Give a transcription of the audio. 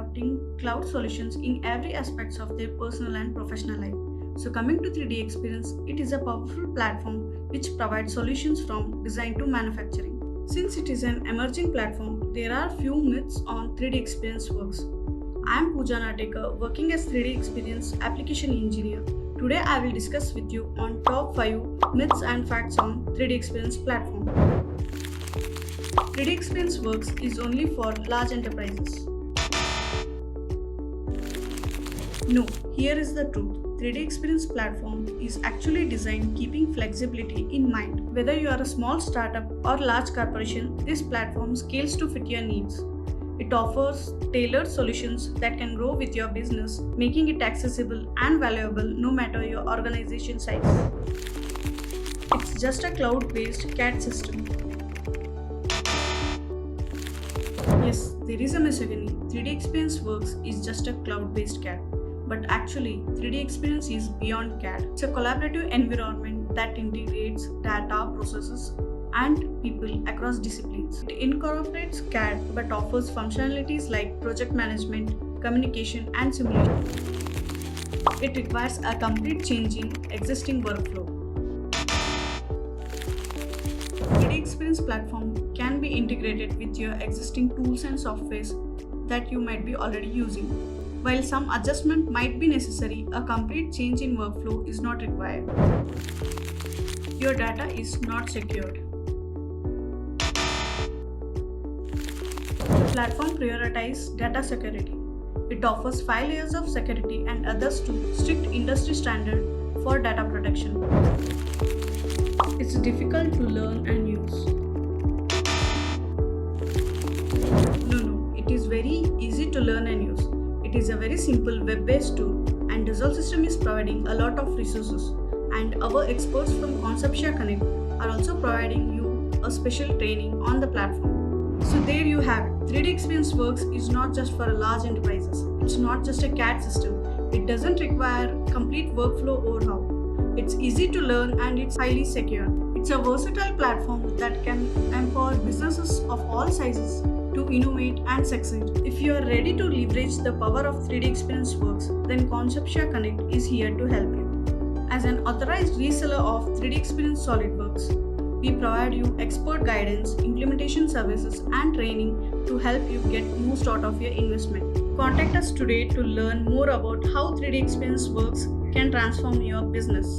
adopting cloud solutions in every aspects of their personal and professional life. So coming to 3D Experience, it is a powerful platform which provides solutions from design to manufacturing. Since it is an emerging platform, there are few myths on 3D Experience works. I am Pooja Natekar, working as 3D Experience application engineer. Today I will discuss with you on top 5 myths and facts on 3D Experience platform. 3D Experience Works is only for large enterprises. No, here is the truth. 3D Experience platform is actually designed keeping flexibility in mind. Whether you are a small startup or large corporation, this platform scales to fit your needs. It offers tailored solutions that can grow with your business, making it accessible and valuable no matter your organization size. It's just a cloud-based CAD system. Yes, there is a misogyny. 3D Experience Works is just a cloud-based CAD. But actually, 3D Experience is beyond CAD. It's a collaborative environment that integrates data, processes, and people across disciplines. It incorporates CAD but offers functionalities like project management, communication, and simulation. It requires a complete change in existing workflow. 3D Experience platform can be integrated with your existing tools and softwares that you might be already using. While some adjustment might be necessary, a complete change in workflow is not required. Your data is not secured. The platform prioritizes data security. It offers 5 layers of security and others to strict industry standard for data protection. It's difficult to learn and use. No, it is very easy to learn and use. It is a very simple web-based tool, and Dassault System is providing a lot of resources, and our experts from Conceptia Connect are also providing you a special training on the platform. So there you have it. 3D Experience Works is not just for large enterprises. It's not just a CAD system. It doesn't require complete workflow overhaul. It's easy to learn and it's highly secure. It's a versatile platform that can empower businesses of all sizes to innovate and succeed. If you are ready to leverage the power of 3D Experience Works, then Conceptia Connect is here to help you. As an authorized reseller of 3D Experience SolidWorks, we provide you expert guidance, implementation services, and training to help you get most out of your investment. Contact us today to learn more about how 3D Experience Works can transform your business.